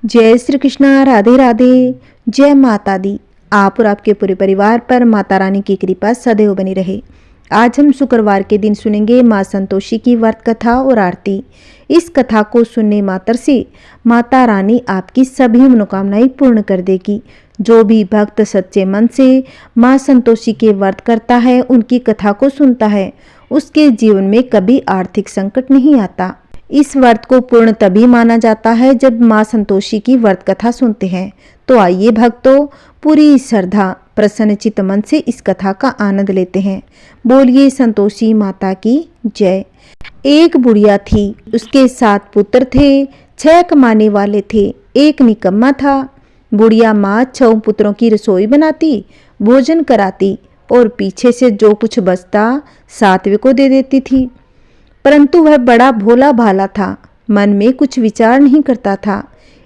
जय श्री कृष्णा। राधे राधे। जय माता दी। आप और आपके पूरे परिवार पर माता रानी की कृपा सदैव बनी रहे। आज हम शुक्रवार के दिन सुनेंगे माँ संतोषी की व्रत कथा और आरती। इस कथा को सुनने मात्र से माता रानी आपकी सभी मनोकामनाएं पूर्ण कर देगी। जो भी भक्त सच्चे मन से माँ संतोषी के व्रत करता है, उनकी कथा को सुनता है, उसके जीवन में कभी आर्थिक संकट नहीं आता। इस व्रत को पूर्ण तभी माना जाता है जब माँ संतोषी की व्रत कथा सुनते हैं। तो आइए भक्तों, पूरी श्रद्धा प्रसन्नचित मन से इस कथा का आनंद लेते हैं। बोलिए संतोषी माता की जय। एक बुढ़िया थी, उसके 7 पुत्र थे, 6 कमाने वाले थे, एक निकम्मा था। बुढ़िया माँ 6 पुत्रों की रसोई बनाती, भोजन कराती और पीछे से जो कुछ बचता 7वें को दे देती थी। परंतु वह बड़ा भोला भाला था, मन में कुछ विचार नहीं करता था।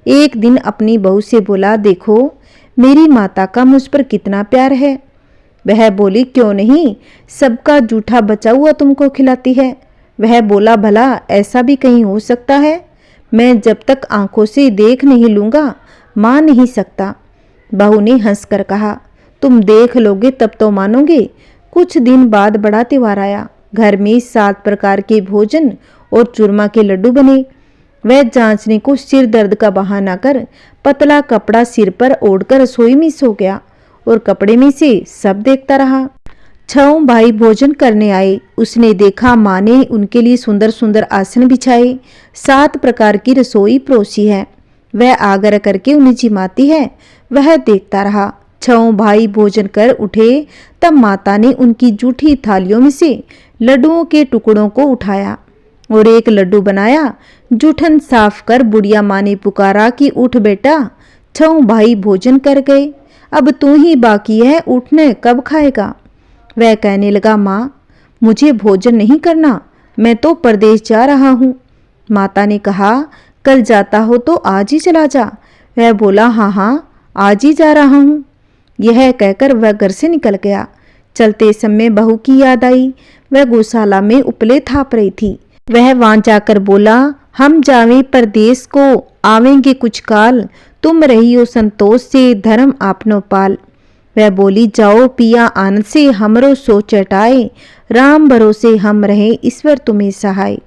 एक दिन अपनी बहू से बोला, देखो मेरी माता का मुझ पर कितना प्यार है। वह बोली, क्यों नहीं, सबका जूठा बचा हुआ तुमको खिलाती है। वह बोला, भला ऐसा भी कहीं हो सकता है? मैं जब तक आंखों से देख नहीं लूंगा मान नहीं सकता। बहू ने हंसकर कहा, तुम देख लोगे तब तो मानोगे। कुछ दिन बाद बड़ा त्योहार आया। घर में 7 प्रकार के भोजन और चूरमा के लड्डू बने। वह जांचने को सिर दर्द का बहाना कर पतला कपड़ा सिर पर ओढ़कर रसोई में सो गया और कपड़े में से सब देखता रहा। 6 भाई भोजन करने आए। उसने देखा माँ ने उनके लिए सुंदर सुंदर आसन बिछाए, 7 प्रकार की रसोई परोसी है। वह आग्रह करके उन्हें जिमाती है। वह देखता रहा। 6 भाई भोजन कर उठे, तब माता ने उनकी जूठी थालियों में से लड्डुओं के टुकड़ों को उठाया और एक लड्डू बनाया। जूठन साफ कर बुढ़िया माँ ने पुकारा कि उठ बेटा, 6 भाई भोजन कर गए, अब तू ही बाकी है, उठने कब खाएगा? वह कहने लगा, माँ मुझे भोजन नहीं करना, मैं तो परदेश जा रहा हूँ। माता ने कहा, कल जाता हो तो आज ही चला जा। वह बोला, हाँ हाँ आज ही जा रहा हूँ। यह कहकर वह घर से निकल गया। चलते समय बहू की याद आई। वह गौशाला में उपले थाप रही थी। वह वहां जाकर बोला, हम जावें परदेश को, आवेंगे कुछ काल, तुम रहियो संतोष से, धर्म आपनो पाल। वह बोली, जाओ पिया आनंद से, हमरो सो चटाए, राम भरोसे हम रहे, ईश्वर तुम्हें सहाय।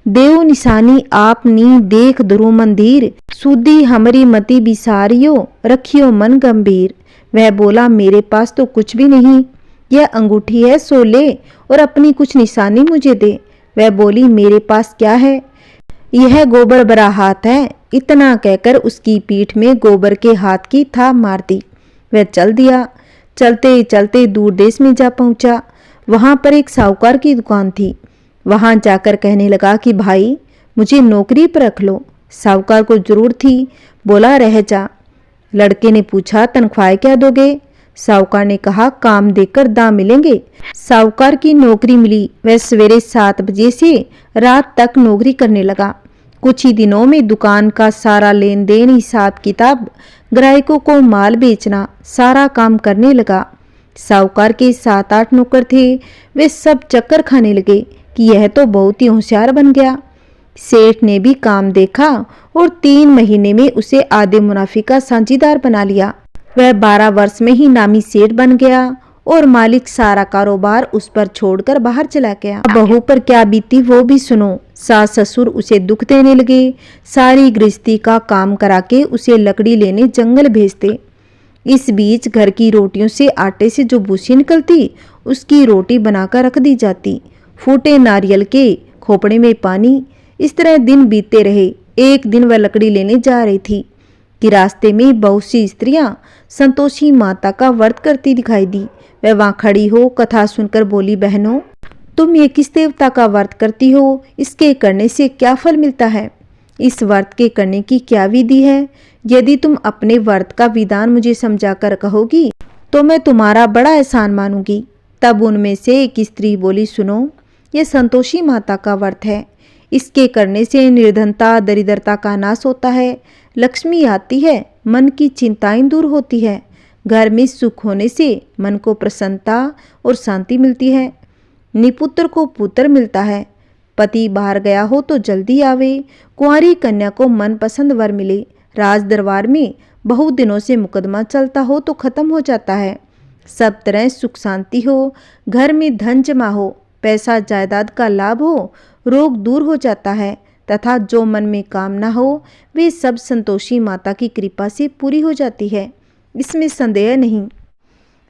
देव निशानी आपनी देख ध्रुव मंदिर, सुधी हमारी मति बिसारियो, रखियो मन गंभीर। वह बोला, मेरे पास तो कुछ भी नहीं, यह अंगूठी है सो ले और अपनी कुछ निशानी मुझे दे। वह बोली, मेरे पास क्या है, यह गोबर भरा हाथ है। इतना कहकर उसकी पीठ में गोबर के हाथ की थाप मार दी। वह चल दिया। चलते चलते दूर देश में जा पहुंचा। वहां पर एक साहूकार की दुकान थी। वहां जाकर कहने लगा कि भाई मुझे नौकरी पर रख लो। साहूकार को जरूर थी, बोला रह जा। लड़के ने पूछा, तनख्वाह क्या दोगे? साहूकार ने कहा, काम देकर दाम मिलेंगे। साहूकार की नौकरी मिली। वह सवेरे 7 बजे से रात तक नौकरी करने लगा। कुछ ही दिनों में दुकान का सारा लेन देन, हिसाब किताब, ग्राहकों को माल बेचना, सारा काम करने लगा। साहूकार के 7-8 नौकर थे। वे सब चक्कर खाने लगे कि यह तो बहुत ही होशियार बन गया। सेठ ने भी काम देखा और 3 महीने में उसे आधे मुनाफे का साझीदार बना लिया। वह 12 वर्ष में ही नामी सेठ बन गया और मालिक सारा कारोबार उस पर छोड़कर बाहर चला गया। बहू पर क्या बीती वो भी सुनो। सास ससुर उसे दुख देने लगे। सारी गृहस्थी का काम करा के उसे लकड़ी लेने जंगल भेजते। इस बीच घर की रोटियों से आटे से जो भूसी निकलती, उसकी रोटी बनाकर रख दी जाती। फूटे नारियल के खोपड़े में पानी। इस तरह दिन बीतते रहे। एक दिन वह लकड़ी लेने जा रही थी कि रास्ते में बहुत सी स्त्रियां संतोषी माता का व्रत करती दिखाई दी। वह वहां खड़ी हो कथा सुनकर बोली, बहनों तुम ये किस देवता का व्रत करती हो? इसके करने से क्या फल मिलता है? इस व्रत के करने की क्या विधि है? यदि तुम अपने व्रत का विधान मुझे समझाकर कहोगी तो मैं तुम्हारा बड़ा एहसान मानूंगी। तब उनमें से एक स्त्री बोली, सुनो, ये संतोषी माता का व्रत है। इसके करने से निर्धनता दरिद्रता का नाश होता है, लक्ष्मी आती है, मन की चिंताएं दूर होती है, घर में सुख होने से मन को प्रसन्नता और शांति मिलती है, निपुत्र को पुत्र मिलता है, पति बाहर गया हो तो जल्दी आवे, कुंवारी कन्या को मनपसंद वर मिले, राज दरबार में बहुत दिनों से मुकदमा चलता हो तो खत्म हो जाता है। सब तरह सुख शांति हो, घर में धन जमा हो, पैसा जायदाद का लाभ हो, रोग दूर हो जाता है तथा जो मन में कामना हो वे सब संतोषी माता की कृपा से पूरी हो जाती है, इसमें संदेह नहीं।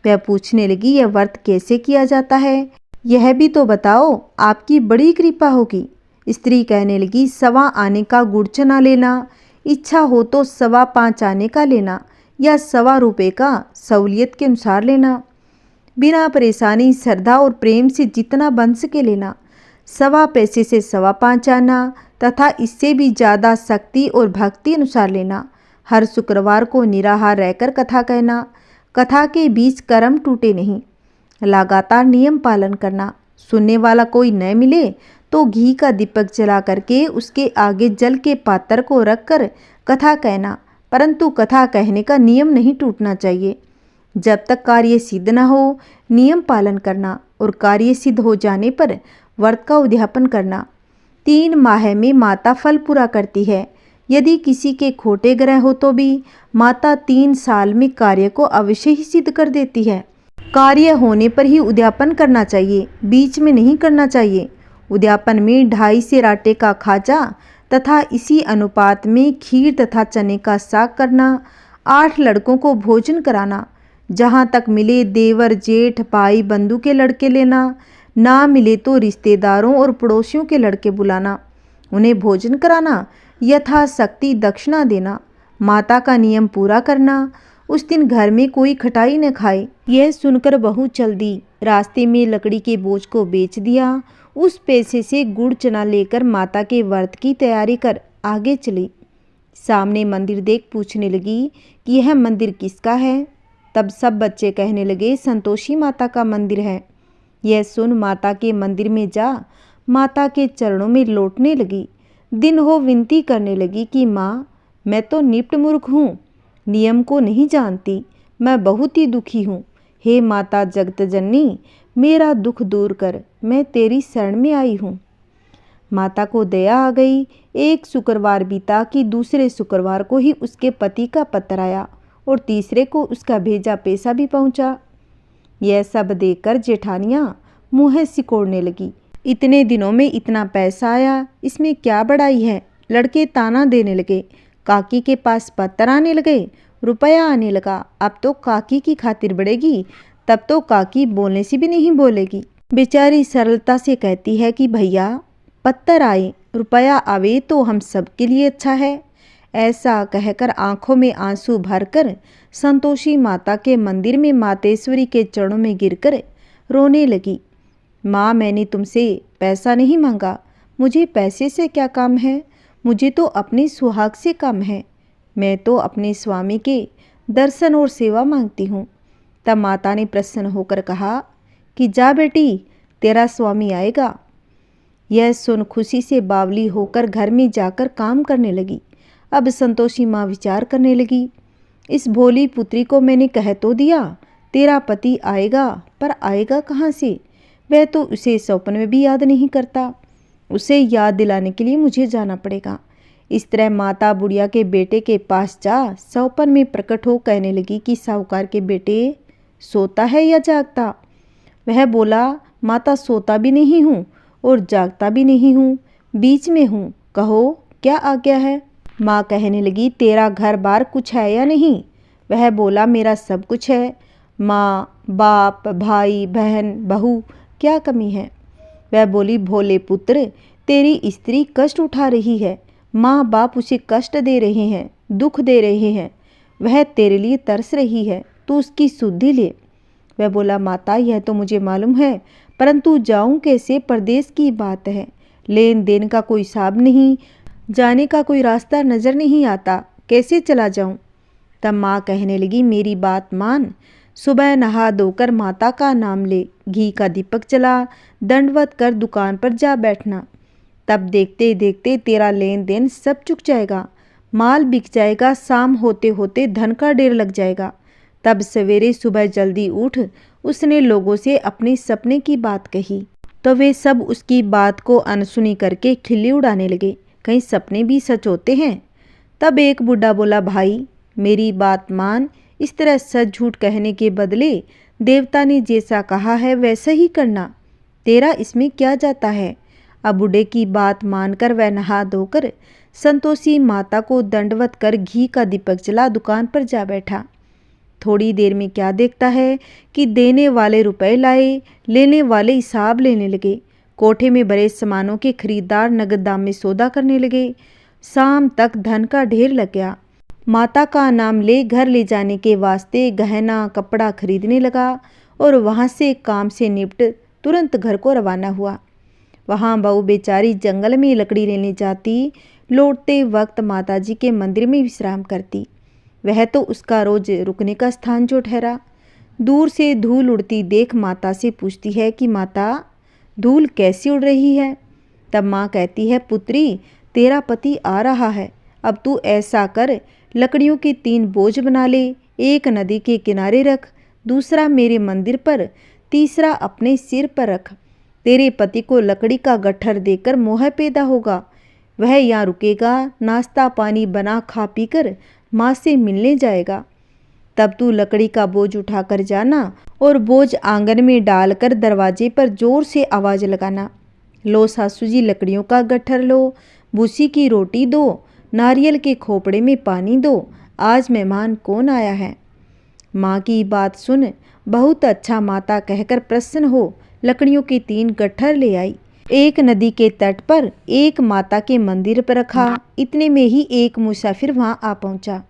वह पूछने लगी, यह व्रत कैसे किया जाता है, यह भी तो बताओ, आपकी बड़ी कृपा होगी। स्त्री कहने लगी, 1.25 आने का गुड़ चना लेना, इच्छा हो तो 5.25 आने का लेना या 1.25 रुपये का सहूलियत के अनुसार लेना। बिना परेशानी, श्रद्धा और प्रेम से जितना बन सके लेना। 1.25 पैसे से 5.25 आना तथा इससे भी ज़्यादा शक्ति और भक्ति अनुसार लेना। हर शुक्रवार को निराहार रहकर कथा कहना। कथा के बीच कर्म टूटे नहीं। लगातार नियम पालन करना। सुनने वाला कोई न मिले तो घी का दीपक जला करके उसके आगे जल के पात्र को रखकर कथा कहना, परंतु कथा कहने का नियम नहीं टूटना चाहिए। जब तक कार्य सिद्ध न हो नियम पालन करना और कार्य सिद्ध हो जाने पर व्रत का उद्यापन करना। 3 माह में माता फल पूरा करती है। यदि किसी के खोटे ग्रह हो तो भी माता 3 साल में कार्य को अवश्य ही सिद्ध कर देती है। कार्य होने पर ही उद्यापन करना चाहिए, बीच में नहीं करना चाहिए। उद्यापन में 2.5 सेर का खाजा तथा इसी अनुपात में खीर तथा चने का साग करना। 8 लड़कों को भोजन कराना। जहाँ तक मिले देवर जेठ भाई बंधु के लड़के लेना, ना मिले तो रिश्तेदारों और पड़ोसियों के लड़के बुलाना, उन्हें भोजन कराना, यथाशक्ति दक्षिणा देना। माता का नियम पूरा करना। उस दिन घर में कोई खटाई न खाए। यह सुनकर बहू चल दी। रास्ते में लकड़ी के बोझ को बेच दिया। उस पैसे से गुड़ चना लेकर माता के व्रत की तैयारी कर आगे चली। सामने मंदिर देख पूछने लगी कि यह मंदिर किसका है। तब सब बच्चे कहने लगे, संतोषी माता का मंदिर है। यह सुन माता के मंदिर में जा माता के चरणों में लौटने लगी। दिन हो विनती करने लगी कि माँ, मैं तो निप्ट मूर्ख हूँ, नियम को नहीं जानती, मैं बहुत ही दुखी हूँ। हे माता जगत जननी, मेरा दुख दूर कर, मैं तेरी शरण में आई हूँ। माता को दया आ गई। एक शुक्रवार बीता कि दूसरे शुक्रवार को ही उसके पति का पत्र आया और तीसरे को उसका भेजा पैसा भी पहुँचा। यह सब देखकर जेठानियाँ मुँह सिकोड़ने लगी। इतने दिनों में इतना पैसा आया, इसमें क्या बड़ाई है। लड़के ताना देने लगे। काकी के पास पत्र आने लगे, रुपया आने लगा। अब तो काकी की खातिर बढ़ेगी, तब तो काकी बोलने से भी नहीं बोलेगी। बेचारी सरलता से कहती है कि भैया पत्थर आए, रुपया आवे तो हम सब के लिए अच्छा है। ऐसा कहकर आंखों में आंसू भरकर संतोषी माता के मंदिर में मातेश्वरी के चरणों में गिरकर रोने लगी। माँ, मैंने तुमसे पैसा नहीं मांगा, मुझे पैसे से क्या काम है, मुझे तो अपने सुहाग से काम है। मैं तो अपने स्वामी के दर्शन और सेवा मांगती हूँ। तब माता ने प्रसन्न होकर कहा कि जा बेटी, तेरा स्वामी आएगा। यह सुन खुशी से बावली होकर घर में जाकर काम करने लगी। अब संतोषी माँ विचार करने लगी, इस भोली पुत्री को मैंने कह तो दिया तेरा पति आएगा, पर आएगा कहाँ से। वह तो उसे सपन में भी याद नहीं करता। उसे याद दिलाने के लिए मुझे जाना पड़ेगा। इस तरह माता बुढ़िया के बेटे के पास जा सौपन में प्रकट हो कहने लगी कि साहूकार के बेटे सोता है या जागता। वह बोला, माता सोता भी नहीं हूँ और जागता भी नहीं हूँ, बीच में हूँ, कहो क्या आज्ञा है। माँ कहने लगी, तेरा घर बार कुछ है या नहीं। वह बोला, मेरा सब कुछ है, माँ बाप भाई बहन बहू, क्या कमी है। वह बोली, भोले पुत्र, तेरी स्त्री कष्ट उठा रही है, माँ बाप उसे कष्ट दे रहे हैं, दुख दे रहे हैं, वह तेरे लिए तरस रही है, तू उसकी सुधि ले। वह बोला, माता यह तो मुझे मालूम है, परंतु जाऊं कैसे, परदेश की बात है, लेन देन का कोई हिसाब नहीं, जाने का कोई रास्ता नज़र नहीं आता, कैसे चला जाऊं। तब माँ कहने लगी, मेरी बात मान, सुबह नहा धोकर माता का नाम ले, घी का दीपक जला, दंडवत कर दुकान पर जा बैठना। तब देखते देखते तेरा लेन देन सब चुक जाएगा, माल बिक जाएगा, शाम होते होते धन का ढेर लग जाएगा। तब सवेरे सुबह जल्दी उठ। उसने लोगों से अपने सपने की बात कही तो वे सब उसकी बात को अनसुनी करके खिल्ली उड़ाने लगे, कहीं सपने भी सच होते हैं। तब एक बूढ़ा बोला, भाई मेरी बात मान, इस तरह सच झूठ कहने के बदले देवता ने जैसा कहा है वैसा ही करना, तेरा इसमें क्या जाता है। अब बूढ़े की बात मानकर वह नहा धोकर संतोषी माता को दंडवत कर घी का दीपक जला दुकान पर जा बैठा। थोड़ी देर में क्या देखता है कि देने वाले रुपए लाए, लेने वाले हिसाब लेने लगे। कोठे में भरे सामानों के खरीदार नगद दाम में सौदा करने लगे। शाम तक धन का ढेर लग गया। माता का नाम ले घर ले जाने के वास्ते गहना कपड़ा खरीदने लगा और वहाँ से काम से निपट तुरंत घर को रवाना हुआ। वहाँ बहू बेचारी जंगल में लकड़ी लेने जाती, लौटते वक्त माताजी के मंदिर में विश्राम करती। वह तो उसका रोज रुकने का स्थान जो ठहरा। दूर से धूल उड़ती देख माता से पूछती है कि माता, धूल कैसी उड़ रही है। तब माँ कहती है, पुत्री तेरा पति आ रहा है, अब तू ऐसा कर, लकड़ियों के 3 बोझ बना ले, एक नदी के किनारे रख, दूसरा मेरे मंदिर पर, तीसरा अपने सिर पर रख। तेरे पति को लकड़ी का गट्ठर देकर मोह पैदा होगा। वह यहाँ रुकेगा, नाश्ता पानी बना खा पी कर माँ से मिलने जाएगा। तब तू लकड़ी का बोझ उठाकर जाना और बोझ आंगन में डालकर दरवाजे पर जोर से आवाज़ लगाना। लो सासू जी लकड़ियों का गट्ठर लो, भूसी की रोटी दो, नारियल के खोपड़े में पानी दो, आज मेहमान कौन आया है। माँ की बात सुन बहुत अच्छा माता कहकर प्रसन्न हो लकड़ियों के 3 गट्ठर ले आई। एक नदी के तट पर, एक माता के मंदिर पर रखा। इतने में ही एक मुसाफिर वहाँ आ पहुँचा।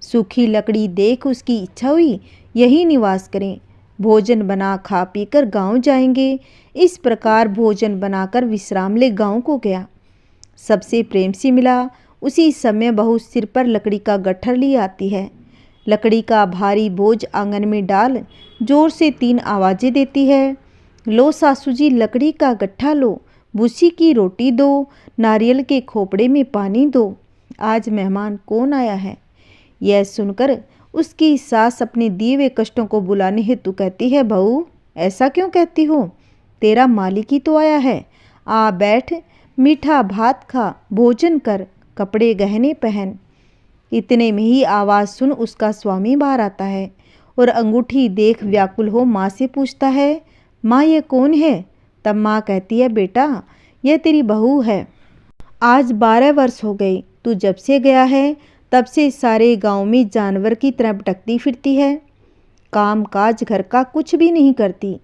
सूखी लकड़ी देख उसकी इच्छा हुई यही निवास करें, भोजन बना खा पी कर गाँव जाएंगे। इस प्रकार भोजन बनाकर विश्राम ले गाँव को गया। सबसे प्रेम से मिला। उसी समय बहू सिर पर लकड़ी का गट्ठर लिए आती है। लकड़ी का भारी बोझ आंगन में डाल जोर से 3 आवाज़ें देती है। लो सासू जी लकड़ी का गट्ठा लो, भूसी की रोटी दो, नारियल के खोपड़े में पानी दो, आज मेहमान कौन आया है। यह सुनकर उसकी सास अपने दिए हुए कष्टों को बुलाने हेतु कहती है, बहू ऐसा क्यों कहती हो, तेरा मालिक ही तो आया है, आ बैठ, मीठा भात खा, भोजन कर, कपड़े गहने पहन। इतने में ही आवाज़ सुन उसका स्वामी बाहर आता है और अंगूठी देख व्याकुल हो माँ से पूछता है, माँ ये कौन है। तब माँ कहती है, बेटा यह तेरी बहू है। आज 12 वर्ष हो गए, तू जब से गया है तब से सारे गांव में जानवर की तरह भटकती फिरती है। काम काज घर का कुछ भी नहीं करती,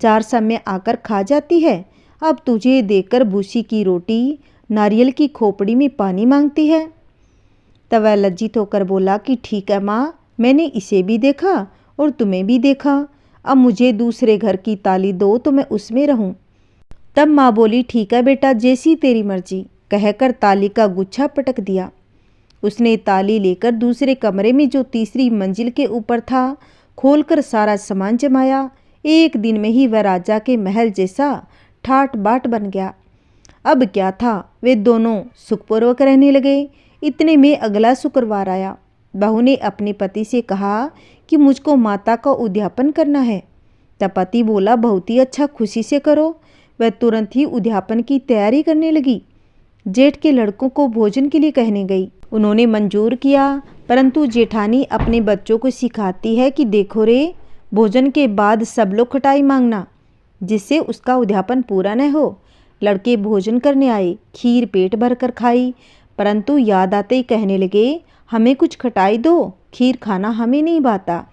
4 समय आकर खा जाती है। अब तुझे देखकर भूसी की रोटी, नारियल की खोपड़ी में पानी मांगती है। तब वह लज्जित होकर बोला कि ठीक है माँ, मैंने इसे भी देखा और तुम्हें भी देखा, अब मुझे दूसरे घर की ताली दो तो मैं उसमें रहूं। तब माँ बोली, ठीक है बेटा, जैसी तेरी मर्जी, कहकर ताली का गुच्छा पटक दिया। उसने ताली लेकर दूसरे कमरे में जो तीसरी मंजिल के ऊपर था खोलकर सारा सामान जमाया। एक दिन में ही वह राजा के महल जैसा ठाट बाट बन गया। अब क्या था, वे दोनों सुखपूर्वक रहने लगे। इतने में अगला शुक्रवार आया। बहू ने अपने पति से कहा कि मुझको माता का उद्यापन करना है। तब पति बोला, बहुत ही अच्छा, खुशी से करो। वह तुरंत ही उद्यापन की तैयारी करने लगी। जेठ के लड़कों को भोजन के लिए कहने गई। उन्होंने मंजूर किया, परंतु जेठानी अपने बच्चों को सिखाती है कि देखो रे, भोजन के बाद सब लोग खटाई मांगना, जिससे उसका उद्यापन पूरा न हो। लड़के भोजन करने आए, खीर पेट भर कर खाई, परंतु याद आते ही कहने लगे, हमें कुछ खटाई दो, खीर खाना हमें नहीं भाता,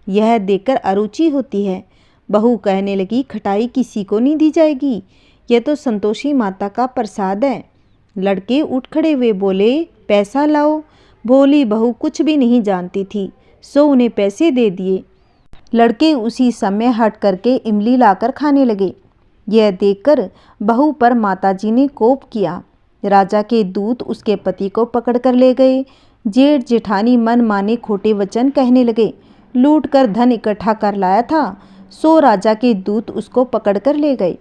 यह देखकर अरुचि होती है। बहू कहने लगी, खटाई किसी को नहीं दी जाएगी, यह तो संतोषी माता का प्रसाद है। लड़के उठ खड़े हुए बोले, पैसा लाओ। भोली बहू कुछ भी नहीं जानती थी, सो उन्हें पैसे दे दिए। लड़के उसी समय हट करके इमली लाकर खाने लगे। यह देखकर बहू पर माताजी ने कोप किया। राजा के दूत उसके पति को पकड़ कर ले गए। जेठ जेठानी मन माने खोटे वचन कहने लगे। लूट कर धन इकट्ठा कर लाया था, सो राजा के दूत उसको पकड़ कर ले गए।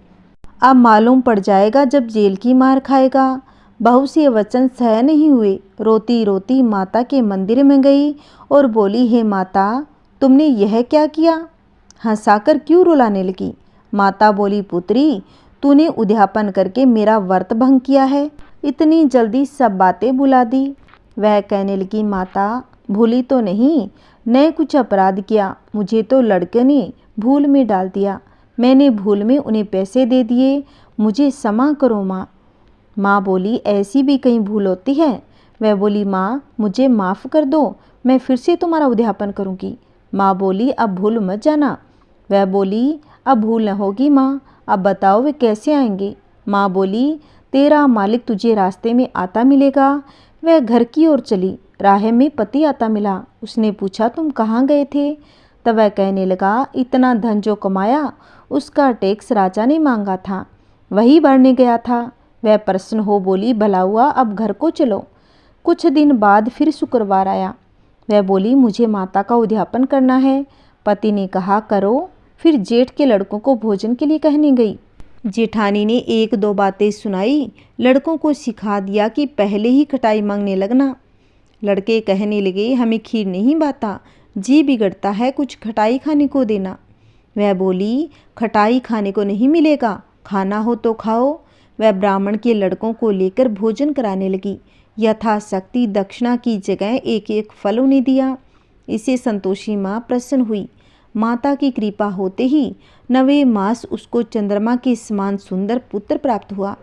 अब मालूम पड़ जाएगा जब जेल की मार खाएगा। बहू से वचन सह नहीं हुए, रोती रोती माता के मंदिर में गई और बोली, हे माता, तुमने यह क्या किया। हंसाकर क्यों रुलाने लगी। माता बोली, पुत्री, तूने उद्यापन करके मेरा व्रत भंग किया है, इतनी जल्दी सब बातें भुला दी। वह कहने लगी, माता भूली तो नहीं, न कुछ अपराध किया, मुझे तो लड़के ने भूल में डाल दिया, मैंने भूल में उन्हें पैसे दे दिए, मुझे क्षमा करो माँ। माँ बोली, ऐसी भी कहीं भूल होती है? वह बोली, माँ मुझे माफ़ कर दो, मैं फिर से तुम्हारा उद्यापन करूँगी। माँ बोली, अब भूल मत जाना। वह बोली, अब भूल न होगी माँ, अब बताओ वे कैसे आएंगे? माँ बोली, तेरा मालिक तुझे रास्ते में आता मिलेगा। वह घर की ओर चली, राह में पति आता मिला। उसने पूछा, तुम कहाँ गए थे? तब वह कहने लगा, इतना धन जो कमाया उसका टैक्स राजा ने मांगा था, वही भरने गया था। वह प्रसन्न हो बोली, भला हुआ, अब घर को चलो। कुछ दिन बाद फिर शुक्रवार आया। वह बोली, मुझे माता का उद्यापन करना है। पति ने कहा, करो। फिर जेठ के लड़कों को भोजन के लिए कहने गई। जेठानी ने एक दो बातें सुनाई, लड़कों को सिखा दिया कि पहले ही खटाई मांगने लगना। लड़के कहने लगे, हमें खीर नहीं भाता, जी बिगड़ता है, कुछ खटाई खाने को देना। वह बोली, खटाई खाने को नहीं मिलेगा, खाना हो तो खाओ। वह ब्राह्मण के लड़कों को लेकर भोजन कराने लगी। यथाशक्ति दक्षिणा की जगह एक एक फल उन्हें दिया। इससे संतोषी माँ प्रसन्न हुई। माता की कृपा होते ही 9वें मास उसको चंद्रमा के समान सुंदर पुत्र प्राप्त हुआ।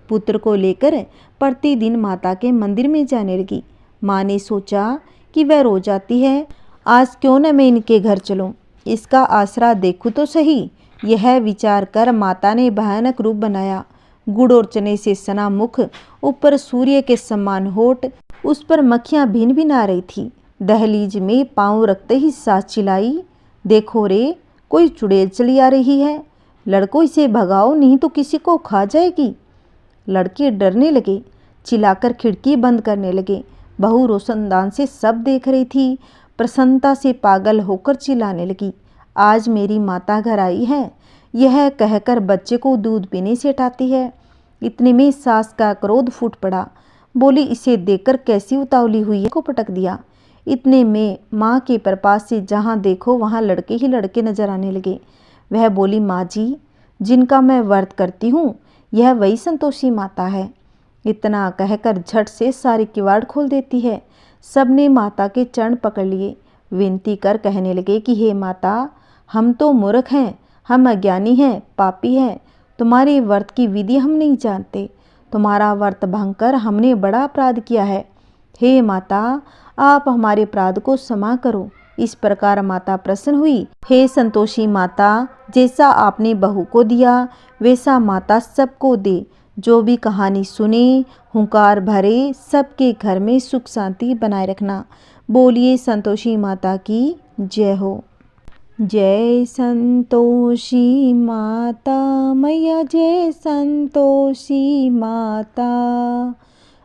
पुत्र को लेकर प्रतिदिन माता के मंदिर में जाने लगी। माँ ने सोचा कि वह रो जाती है, आज क्यों न मैं इनके घर चलूं, इसका आसरा देखूं तो सही। यह विचार कर माता ने भयानक रूप बनाया। गुड़ और चने से सना मुख, ऊपर सूर्य के समान होठ, उस पर मक्खियां भिन भिन आ रही थी। दहलीज में पांव रखते ही सास चिल्लाई, देखो रे, कोई चुड़ैल चली आ रही है, लड़कों इसे भगाओ नहीं तो किसी को खा जाएगी। लड़के डरने लगे, चिल्लाकर खिड़की बंद करने लगे। बहू रोशनदान से सब देख रही थी, प्रसन्नता से पागल होकर चिल्लाने लगी, आज मेरी माता घर आई है, यह कहकर बच्चे को दूध पीने से हटाती है। इतने में सास का क्रोध फूट पड़ा, बोली, इसे देखकर कैसी उतावली हुई है, को पटक दिया। इतने में माँ के प्रपास से जहाँ देखो वहाँ लड़के ही लड़के नजर आने लगे। वह बोली, माँ जी, जिनका मैं व्रत करती हूँ यह वही संतोषी माता है। इतना कहकर झट से सारी किवाड़ खोल देती है। सबने माता के चरण पकड़ लिए, विनती कर कहने लगे कि हे माता, हम तो मूर्ख हैं, हम अज्ञानी हैं, पापी हैं, तुम्हारे व्रत की विधि हम नहीं जानते, तुम्हारा व्रत भंग कर हमने बड़ा अपराध किया है। हे माता, आप हमारे अपराध को क्षमा करो। इस प्रकार माता प्रसन्न हुई। हे संतोषी माता, जैसा आपने बहू को दिया वैसा माता सबको दे। जो भी कहानी सुने, हुंकार भरे, सबके घर में सुख शांति बनाए रखना। बोलिए संतोषी माता की जय हो। जय संतोषी माता मैया, जय संतोषी माता,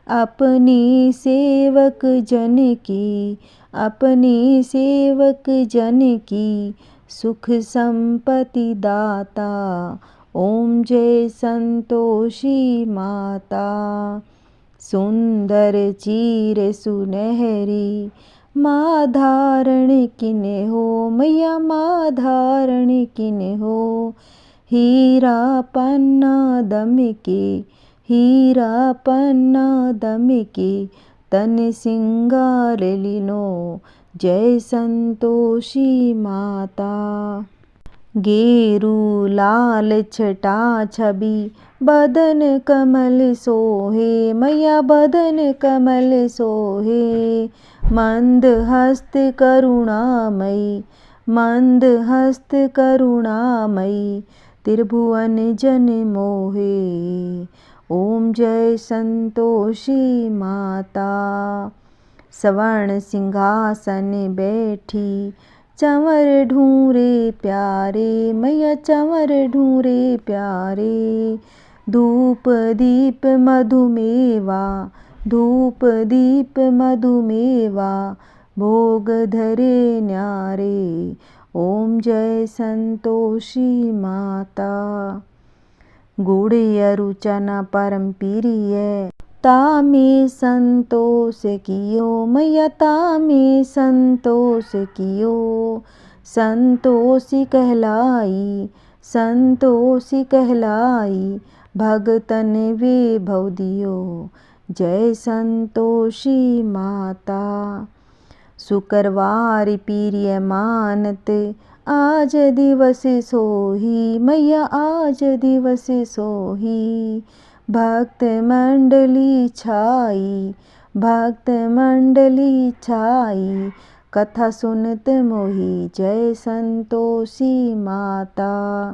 अपने सेवक जन की, अपने सेवक जन की, सुख संपत्ति दाता। ओम जय संतोषी माता। सुंदर चीर सुनहरी, माँ धारण किने हो, मैया माँ धारण किने हो। हीरा पन्ना दमके, हीरा पन्ना दमके, तन सिंगार लिनो। जय संतोषी माता। गेरू लाल छटा छवि, बदन कमल सोहे, मैया बदन कमल सोहे। मंद हस्त करुणामयी, मंद हस्त करुणामयी, त्रिभुवन जन मोहे। ओम जय संतोषी माता। स्वर्ण सिंहासन बैठी, चंवर ढूंढे प्यारे, मैया चंवर ढूंढे प्यारे। धूप दीप मधुमेवा, धूप दीप मधुमेवा, भोग धरे न्यारे। ओम जय संतोषी माता। गुड़ अरु चना परम प्रिय, तामे संतोष कियो, मैया तामे संतोष कियो। संतोषी कहलाई, संतोषी कहलाई, भगतन वे भव दियो। जय संतोषी माता। शुक्रवार प्रिय मानत आज दिवस सोही, मैया आज दिवस सोही। भक्त मंडली छाई, भक्त मंडली छाई, कथा सुनत मोही जय संतोषी माता।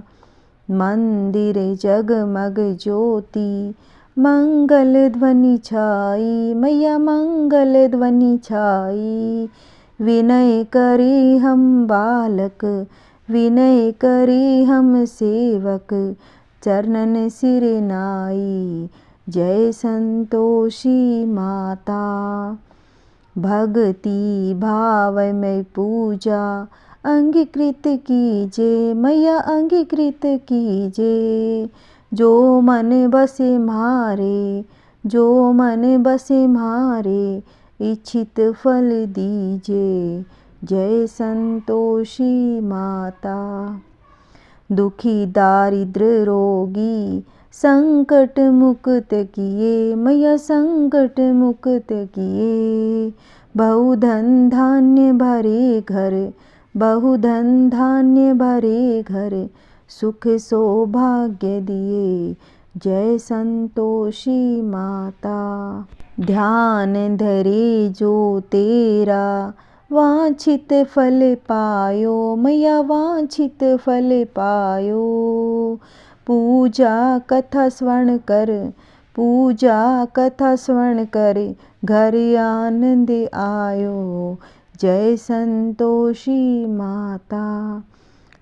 मंदिर जगमग ज्योति, मंगल ध्वनि छाई, मैया मंगल ध्वनि छाई। विनय करी हम बालक, विनय करी हम सेवक, चरणन सिर नाई जय संतोषी माता। भक्ति भाव में पूजा अंगीकृत कीजे, मैया अंगीकृत कीजे। जो मन बसे मारे, जो मन बसे मारे, इच्छित फल दीजे जय संतोषी माता। दुखी दारिद्र रोगी संकट मुक्त किए, मैया संकट मुक्त किए। बहुधन धान्य भरे घर, बहुधन धान्य भरे घर, सुख सौभाग्य दिए जय संतोषी माता। ध्यान धरे जो तेरा, वांछित फल पायो, मैया वांछित फल पायो। पूजा कथा श्रवण कर, पूजा कथा श्रवण कर, घर आनंद आयो जय संतोषी माता।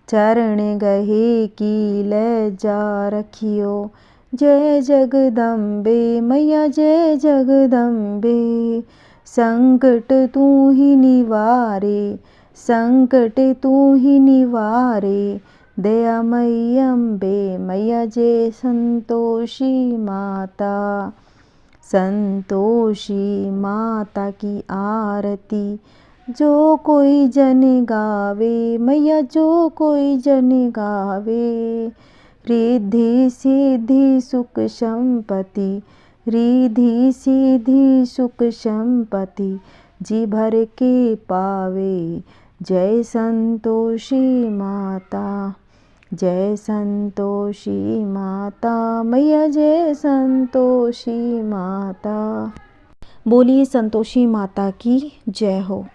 चरण गहे की लज्जा रखियो, जय जगदम्बे, मैया जय जगदम्बे। संकट तू ही निवारे, संकट तू ही निवारे, दयामयी अम्बे, मैया जय संतोषी माता। संतोषी माता की आरती जो कोई जन गावे, मैया जो कोई जन गावे। रिद्धि सिद्धि सुख संपत्ति, रिद्धि सिद्धि सुख संपत्ति, जी भर के पावे जय संतोषी माता। जय संतोषी माता, मैया जय संतोषी माता। बोलिए संतोषी माता की जय हो।